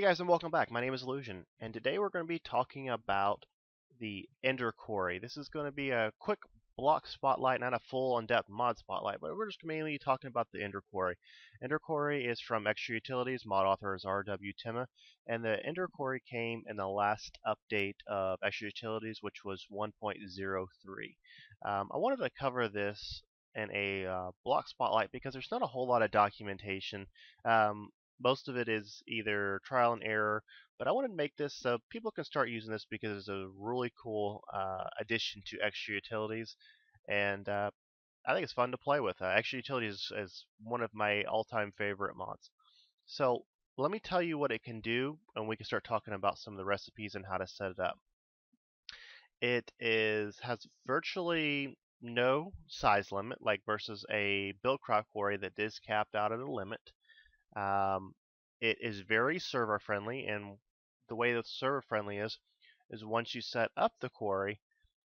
Hey guys, and welcome back. My name is Illusion, and today we're going to be talking about the Ender Quarry. This is going to be a quick block spotlight, not a full in-depth mod spotlight, but we're just mainly talking about the Ender Quarry. Ender Quarry is from Extra Utilities. Mod author is R.W. Timma, and the Ender Quarry came in the last update of Extra Utilities, which was 1.03. I wanted to cover this in a block spotlight because there's not a whole lot of documentation. Most of it is either trial and error, but I want to make this so people can start using this because it's a really cool addition to Extra Utilities, and I think it's fun to play with. Extra Utilities is one of my all-time favorite mods. So let me tell you what it can do, and we can start talking about some of the recipes and how to set it up. Has virtually no size limit, like versus a Buildcraft Quarry that is capped out at a limit. It is very server friendly, and the way that server friendly is once you set up the quarry,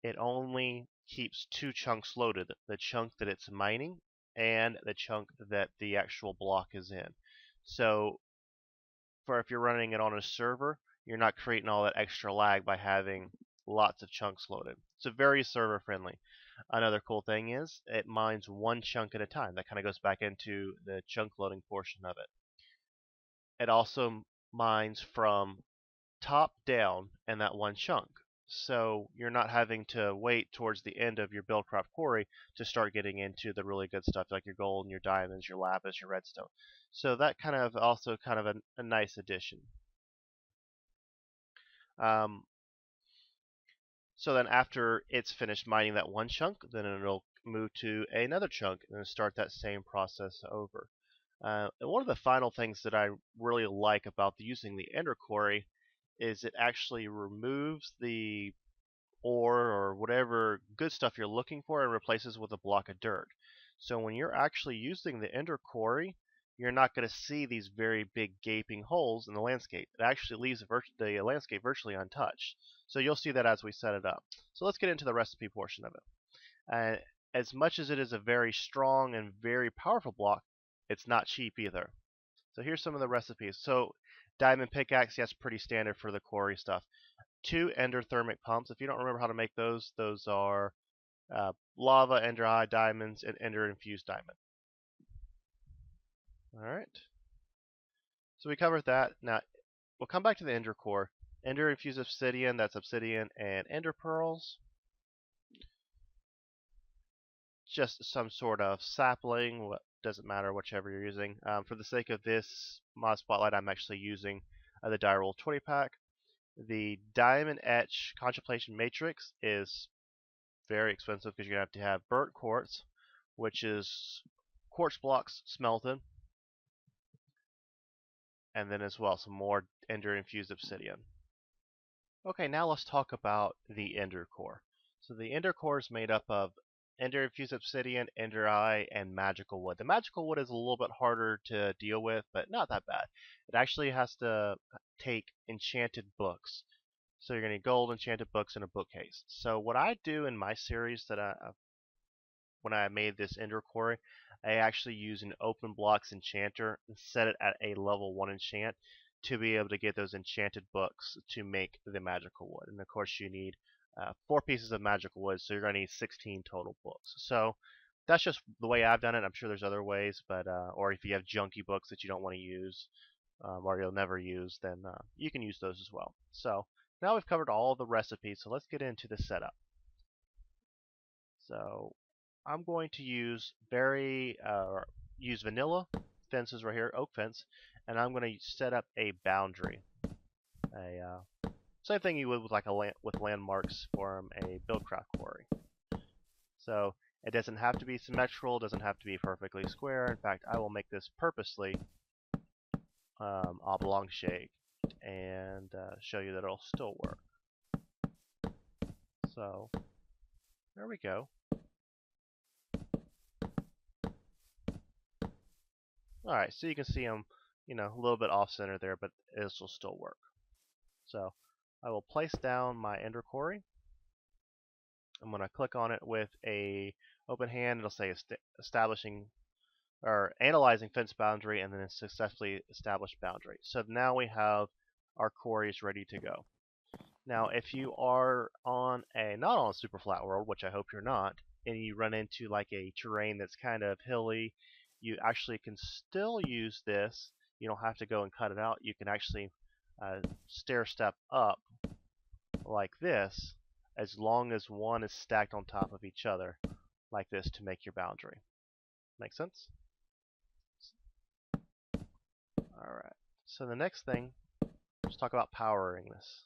it only keeps two chunks loaded: the chunk that it's mining and the chunk that the actual block is in. So, for if you're running it on a server, you're not creating all that extra lag by having lots of chunks loaded. So very server friendly. Another cool thing is it mines one chunk at a time. That kind of goes back into the chunk loading portion of it. It also mines from top down in that one chunk. So you're not having to wait towards the end of your Buildcraft Quarry to start getting into the really good stuff like your gold and your diamonds, your lapis, your redstone. So that kind of also kind of a nice addition. Um, so then after it's finished mining that one chunk, then it'll move to another chunk and start that same process over. And one of the final things that I really like about using the Ender Quarry is it actually removes the ore or whatever good stuff you're looking for and replaces with a block of dirt. So when you're actually using the Ender Quarry, you're not going to see these very big gaping holes in the landscape. It actually leaves the landscape virtually untouched. So you'll see that as we set it up. So let's get into the recipe portion of it. As much as it is a very strong and very powerful block, it's not cheap either. So here's some of the recipes. So diamond pickaxe, yes, pretty standard for the quarry stuff. 2 endothermic pumps. If you don't remember how to make those are lava, ender eye, diamonds, and ender infused diamond. Alright. So we covered that. Now we'll come back to the ender core. Ender infused obsidian, that's obsidian and ender pearls. Just some sort of sapling, doesn't matter whichever you're using. For the sake of this mod spotlight, I'm actually using the die roll 20 pack. The diamond etch contemplation matrix is very expensive because you're going to have burnt quartz, which is quartz blocks smelted, and then as well some more ender infused obsidian. Okay, now let's talk about the ender core. So the ender core is made up of ender infused obsidian, ender eye, and magical wood. The magical wood is a little bit harder to deal with, but not that bad. It actually has to take enchanted books. So you're going to need gold enchanted books in a bookcase. So what I do in my series when I made this ender quarry, I actually use an open blocks enchanter and set it at a level 1 enchant to be able to get those enchanted books to make the magical wood. And of course you need 4 pieces of magical wood, so you're going to need 16 total books. So that's just the way I've done it. I'm sure there's other ways, but or if you have junky books that you don't want to use or you'll never use, then you can use those as well. So now we've covered all the recipes, so let's get into the setup. So I'm going to use use vanilla fences right here, oak fence, and I'm going to set up a boundary. Same thing you would with with landmarks from a Buildcraft Quarry. So it doesn't have to be symmetrical, doesn't have to be perfectly square. In fact, I will make this purposely oblong shaped and show you that it'll still work. So there we go. Alright, so you can see them, a little bit off center there, but this will still work. So I will place down my ender quarry. I'm going to click on it with a open hand. It'll say establishing or analyzing fence boundary, and then a successfully established boundary. So now we have our quarries ready to go. Now, if you are on not on a super flat world, which I hope you're not, and you run into like a terrain that's kind of hilly, you actually can still use this. You don't have to go and cut it out. You can actually stair step up like this, as long as one is stacked on top of each other, like this, to make your boundary. Make sense? Alright, so the next thing, let's talk about powering this.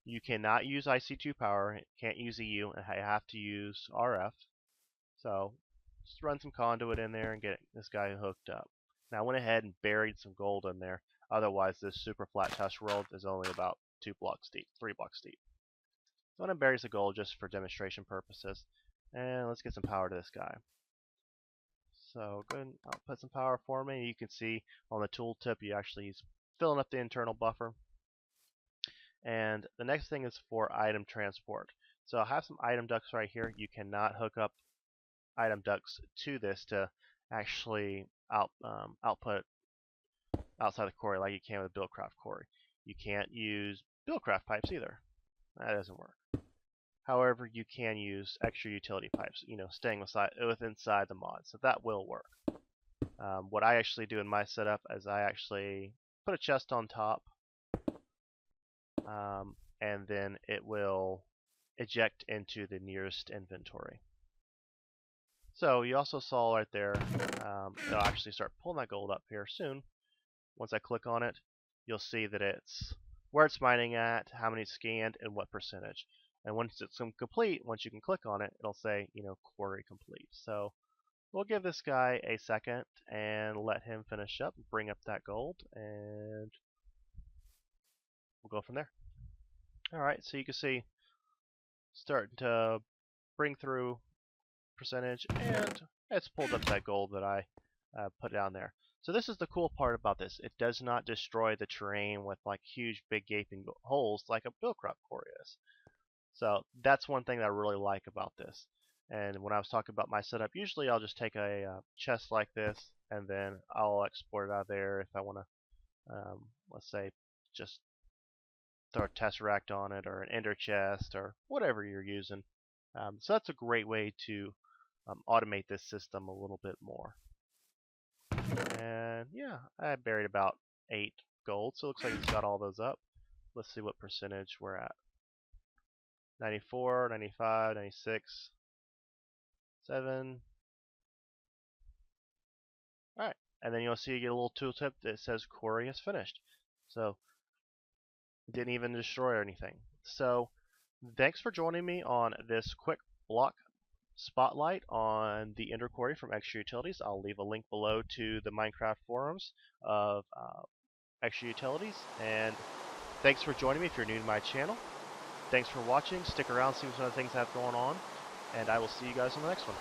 You cannot use IC2 power, can't use EU, and you have to use RF. So just run some conduit in there and get this guy hooked up. Now I went ahead and buried some gold in there, otherwise this super flat test world is only about 2 blocks deep, 3 blocks deep. So I'm going to bury some gold just for demonstration purposes. And let's get some power to this guy. So go ahead and output some power for me. You can see on the tooltip he's filling up the internal buffer. And the next thing is for item transport. So I have some item ducts right here. You cannot hook up item ducts to this to actually output outside the quarry like you can with Buildcraft Quarry. You can't use Buildcraft pipes either. That doesn't work. However, you can use extra utility pipes, staying inside the mod, so that will work. What I actually do in my setup is I actually put a chest on top, and then it will eject into the nearest inventory. So you also saw right there, it'll actually start pulling that gold up here soon. Once I click on it, you'll see that it's where it's mining at, how many scanned, and what percentage. And once it's complete, once you can click on it, it'll say, quarry complete. So we'll give this guy a second and let him finish up, bring up that gold, and we'll go from there. Alright, so you can see starting to bring through percentage, and it's pulled up that gold that I put down there. So this is the cool part about this. It does not destroy the terrain with like huge big gaping holes like a Buildcraft Quarry is. So that's one thing that I really like about this. And when I was talking about my setup, usually I'll just take a chest like this, and then I'll export it out of there if I want to, let's say, just throw a tesseract on it, or an ender chest, or whatever you're using. So that's a great way to automate this system a little bit more. And yeah, I buried about 8 gold, so it looks like it's got all those up. Let's see what percentage we're at. 94, 95, 96, 7. Alright, and then you'll see you get a little tooltip that says Quarry is finished. So, it didn't even destroy anything. So, thanks for joining me on this quick block spotlight on the Ender Quarry from Extra Utilities. I'll leave a link below to the Minecraft forums of Extra Utilities. And thanks for joining me if you're new to my channel. Thanks for watching. Stick around, see what other things I have going on. And I will see you guys on the next one.